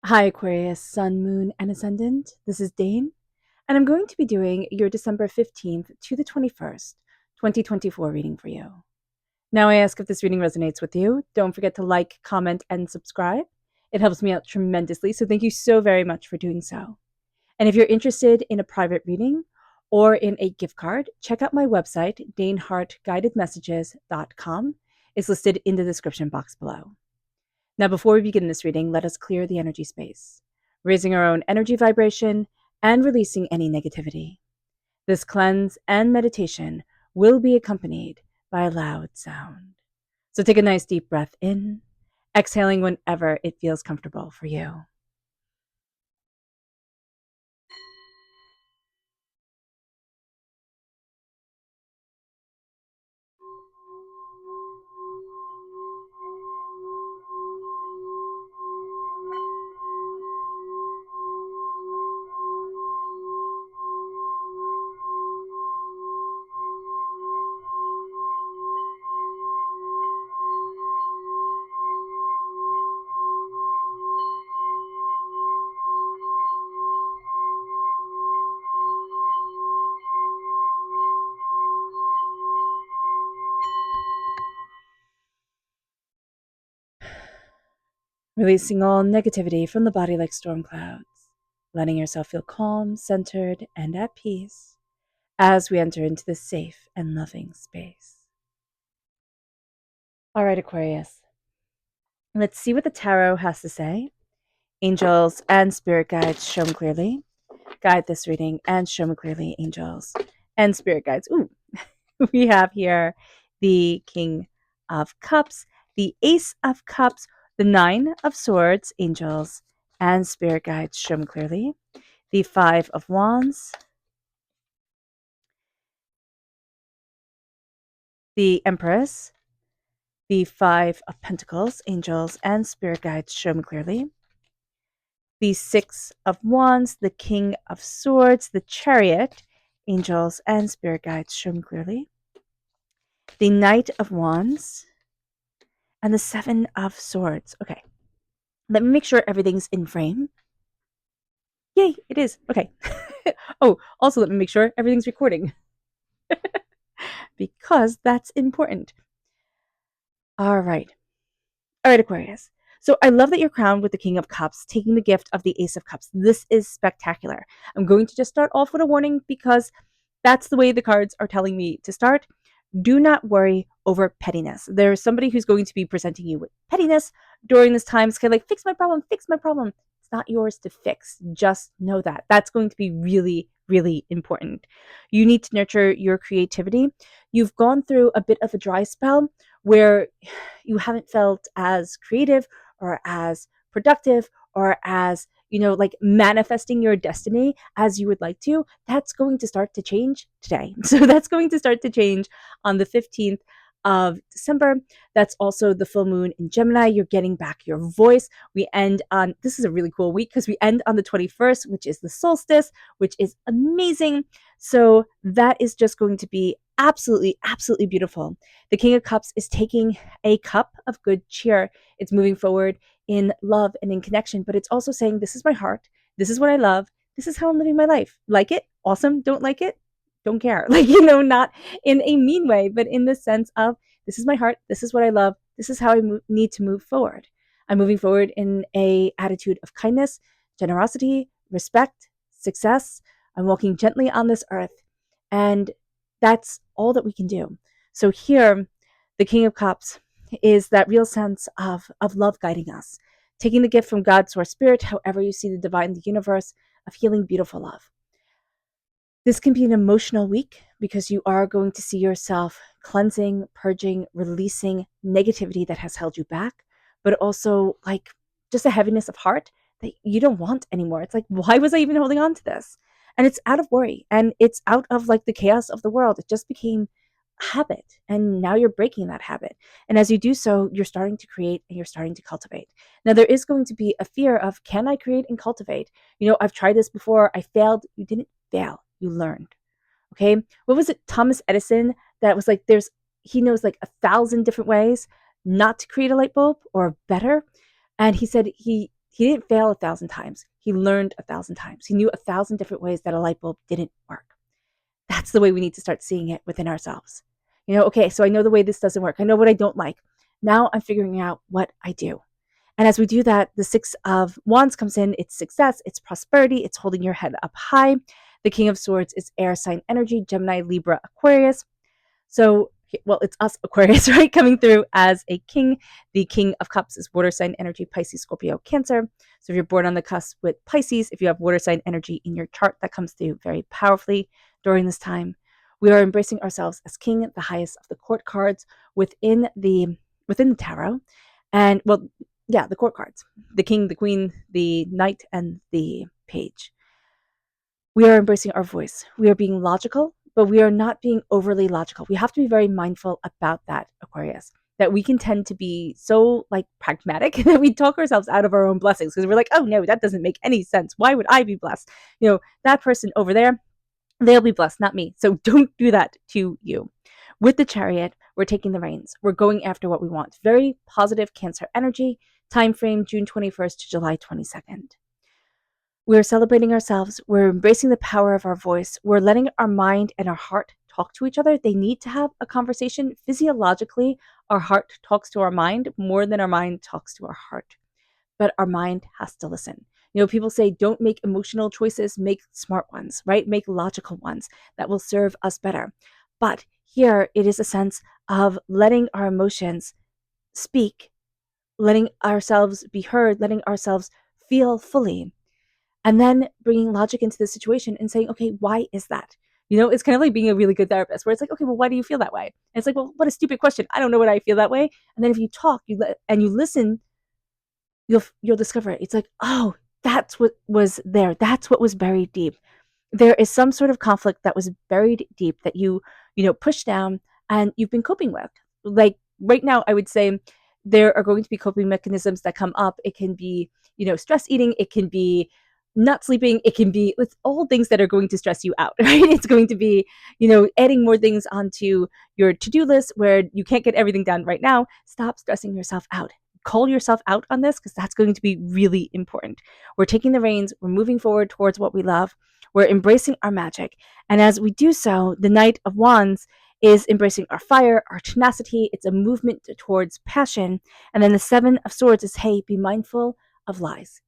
Hi, Aquarius, Sun, Moon, and Ascendant. This is Dane, and I'm going to be doing your December 15th to the 21st, 2024 reading for you. Now, I ask if this reading resonates with you. Don't forget to like, comment, and subscribe. It helps me out tremendously, so thank you so very much for doing so. And if you're interested in a private reading or in a gift card, check out my website, daneharttarot.com. It's listed in the description box below. Now, before we begin this reading, let us clear the energy space, raising our own energy vibration and releasing any negativity. This cleanse and meditation will be accompanied by a loud sound. So take a nice deep breath in, exhaling whenever it feels comfortable for you. Releasing all negativity from the body like storm clouds, letting yourself feel calm, centered, and at peace as we enter into this safe and loving space. All right, Aquarius, let's see what the tarot has to say. Angels and spirit guides, show me clearly. Guide this reading and show me clearly, angels and spirit guides. Ooh, we have here the King of Cups, the Ace of Cups, the Nine of Swords, angels and spirit guides, show me clearly. The Five of Wands, the Empress, the Five of Pentacles, angels and spirit guides, show me clearly. The Six of Wands, the King of Swords, the Chariot, angels and spirit guides, show me clearly. The Knight of Wands, and the Seven of Swords. Okay, let me make sure everything's in frame. Yay, it is. Okay. Oh, also let me make sure everything's recording because that's important. All right. All right, Aquarius. So I love that you're crowned with the King of Cups, taking the gift of the Ace of Cups. This is spectacular. I'm going to just start off with a warning because that's the way the cards are telling me to start. Do not worry over pettiness. There's somebody who's going to be presenting you with pettiness during this time. It's kind of like, fix my problem, fix my problem. It's not yours to fix. Just know that. That's going to be really, really important. You need to nurture your creativity. You've gone through a bit of a dry spell where you haven't felt as creative or as productive or as like manifesting your destiny as you would like to. That's going to start to change today. So that's going to start to change on the 15th of December. That's also the full moon in Gemini. You're getting back your voice. We end on, this is a really cool week because we end on the 21st, which is the solstice, which is amazing. So that is just going to be absolutely, absolutely beautiful. The King of Cups is taking a cup of good cheer. It's moving forward in love and in connection, but it's also saying, this is my heart. This is what I love. This is how I'm living my life. Like it? Awesome. Don't like it? Don't care. Like, not in a mean way, but in the sense of, this is my heart. This is what I love. This is how I need to move forward. I'm moving forward in a attitude of kindness, generosity, respect, success. I'm walking gently on this earth. And that's all that we can do. So here, the King of Cups is that real sense of love guiding us, taking the gift from God, source, spirit, however you see the divine, the universe, of healing, beautiful love. This can be an emotional week because you are going to see yourself cleansing, purging, releasing negativity that has held you back, but also like just a heaviness of heart that you don't want anymore. It's like, why was I even holding on to this? And it's out of worry and it's out of like the chaos of the world. It just became habit. And now you're breaking that habit. And as you do so, you're starting to create and you're starting to cultivate. Now, there is going to be a fear of, can I create and cultivate? I've tried this before. I failed. You didn't fail. You learned. Okay. What was it? Thomas Edison that was like, he knows like 1,000 different ways not to create a light bulb or better. And he said he he didn't fail 1,000 times. He learned 1,000 times. He knew 1,000 different ways that a light bulb didn't work. That's the way we need to start seeing it within ourselves. Okay, so I know the way this doesn't work. I know what I don't like. Now I'm figuring out what I do. And as we do that, the Six of Wands comes in. It's success, it's prosperity, it's holding your head up high. The King of Swords is air sign energy, Gemini, Libra, Aquarius. So, well, it's us, Aquarius, right? Coming through as a king. The King of Cups is water sign energy, Pisces, Scorpio, Cancer. So if you're born on the cusp with Pisces, if you have water sign energy in your chart, that comes through very powerfully during this time. We are embracing ourselves as king, the highest of the court cards within the tarot. And well, yeah, the court cards. The king, the queen, the knight, and the page. We are embracing our voice. We are being logical, but we are not being overly logical. We have to be very mindful about that, Aquarius, that we can tend to be so pragmatic that we talk ourselves out of our own blessings because we're like, oh no, that doesn't make any sense. Why would I be blessed? That person over there, they'll be blessed, not me. So don't do that to you. With the Chariot, we're taking the reins. We're going after what we want. Very positive Cancer energy. Time frame June 21st to July 22nd. We're celebrating ourselves. We're embracing the power of our voice. We're letting our mind and our heart talk to each other. They need to have a conversation. Physiologically, our heart talks to our mind more than our mind talks to our heart. But our mind has to listen. People say don't make emotional choices, make smart ones, right? Make logical ones that will serve us better. But here it is a sense of letting our emotions speak, letting ourselves be heard, letting ourselves feel fully. And then bringing logic into the situation and saying, okay, why is that? It's kind of like being a really good therapist where it's like, okay, well, why do you feel that way? And it's like, well, what a stupid question. I don't know what I feel that way. And then if you talk and you listen, you'll discover it. It's like, oh, that's what was there. That's what was buried deep. There is some sort of conflict that was buried deep that you pushed down and you've been coping with. Like right now, I would say there are going to be coping mechanisms that come up. It can be, stress eating. It can be not sleeping. It can be with all things that are going to stress you out, right? It's going to be, adding more things onto your to-do list where you can't get everything done right now. Stop stressing yourself out. Call yourself out on this because that's going to be really important. We're taking the reins. We're moving forward towards what we love. We're embracing our magic. And as we do so, the Knight of Wands is embracing our fire, our tenacity. It's a movement towards passion. And then the Seven of Swords is, hey, be mindful of lies.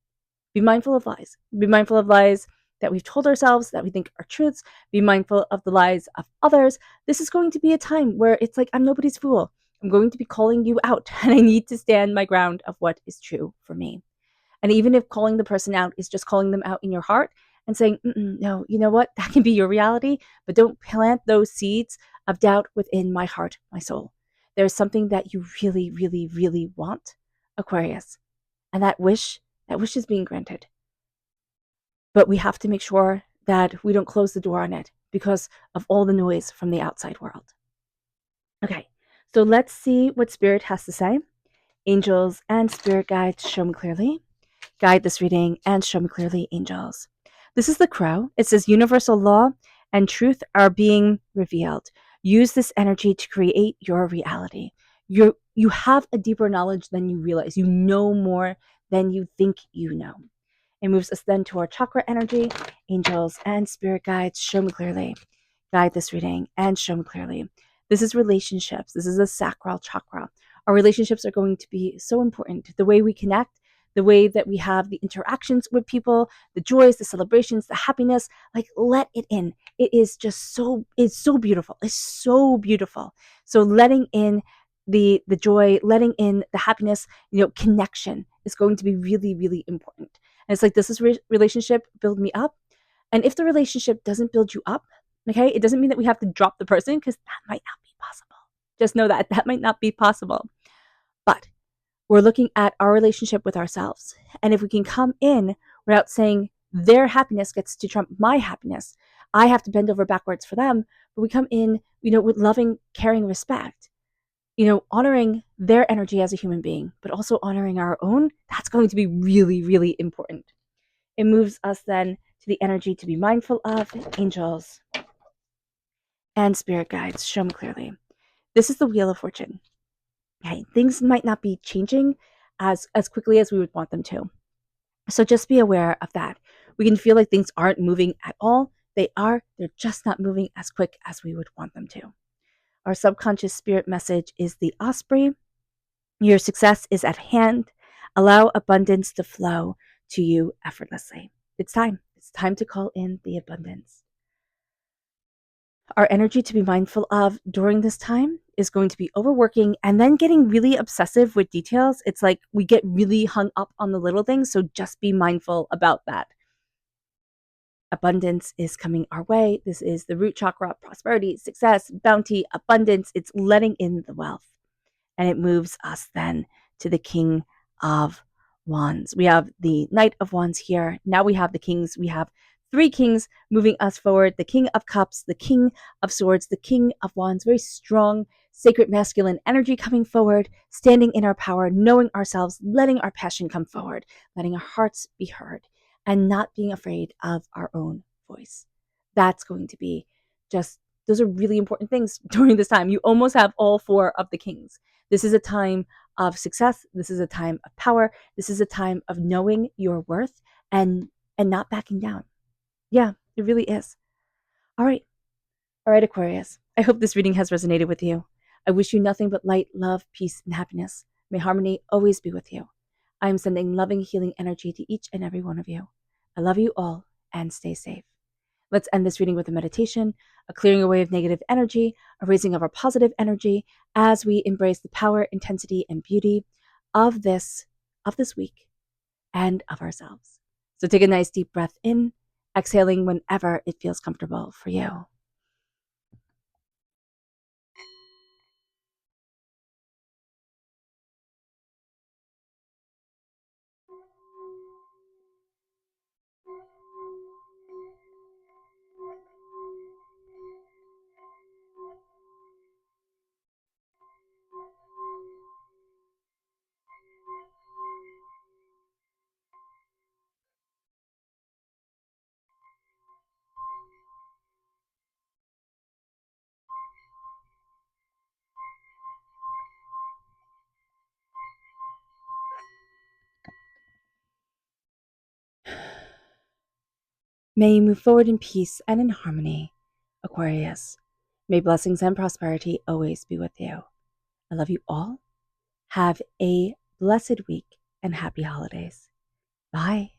Be mindful of lies. Be mindful of lies that we've told ourselves that we think are truths. Be mindful of the lies of others. This is going to be a time where it's like, I'm nobody's fool. I'm going to be calling you out, and I need to stand my ground of what is true for me. And even if calling the person out is just calling them out in your heart and saying, no, you know what? That can be your reality, but don't plant those seeds of doubt within my heart, my soul. There's something that you really, really, really want, Aquarius. And that wish is being granted. But we have to make sure that we don't close the door on it because of all the noise from the outside world. Okay, so let's see what Spirit has to say. Angels and Spirit guides, show me clearly. Guide this reading and show me clearly, angels. This is the Crow. It says universal law and truth are being revealed. Use this energy to create your reality. You have a deeper knowledge than you realize. You know more than you think you know. It moves us then to our chakra energy. Angels and Spirit guides, show me clearly. Guide this reading and show me clearly. This is relationships. This is a sacral chakra. Our relationships are going to be so important. The way we connect, the way that we have the interactions with people, the joys, the celebrations, the happiness, let it in. It is just it's so beautiful. It's so beautiful. So letting in the joy, letting in the happiness, connection is going to be really, really important. And it's like, does this relationship build me up? And if the relationship doesn't build you up, okay, it doesn't mean that we have to drop the person because that might not be possible. Just know that might not be possible. But we're looking at our relationship with ourselves. And if we can come in without saying their happiness gets to trump my happiness, I have to bend over backwards for them. But we come in, with loving, caring respect, honoring their energy as a human being, but also honoring our own. That's going to be really, really important. It moves us then to the energy to be mindful of, angels and Spirit guides, show me clearly. This is the Wheel of Fortune. Okay, things might not be changing as quickly as we would want them to. So just be aware of that. We can feel like things aren't moving at all. They are, they're just not moving as quick as we would want them to. Our subconscious spirit message is the osprey. Your success is at hand. Allow abundance to flow to you effortlessly. It's time. It's time to call in the abundance. Our energy to be mindful of during this time is going to be overworking and then getting really obsessive with details. It's like we get really hung up on the little things. So just be mindful about that. Abundance is coming our way. This is the root chakra, prosperity, success, bounty, abundance. It's letting in the wealth. And it moves us then to the King of Wands. We have the Knight of Wands here. Now we have the Kings. We have three kings moving us forward: the King of Cups, the King of Swords, the King of Wands. Very strong, sacred masculine energy coming forward, standing in our power, knowing ourselves, letting our passion come forward, letting our hearts be heard, and not being afraid of our own voice. That's going to be just, those are really important things during this time. You almost have all four of the kings. This is a time of success. This is a time of power. This is a time of knowing your worth and not backing down. Yeah, it really is. All right. All right, Aquarius. I hope this reading has resonated with you. I wish you nothing but light, love, peace, and happiness. May harmony always be with you. I am sending loving, healing energy to each and every one of you. I love you all and stay safe. Let's end this reading with a meditation, a clearing away of negative energy, a raising of our positive energy as we embrace the power, intensity, and beauty of this week and of ourselves. So take a nice deep breath in, exhaling whenever it feels comfortable for you. May you move forward in peace and in harmony, Aquarius. May blessings and prosperity always be with you. I love you all. Have a blessed week and happy holidays. Bye.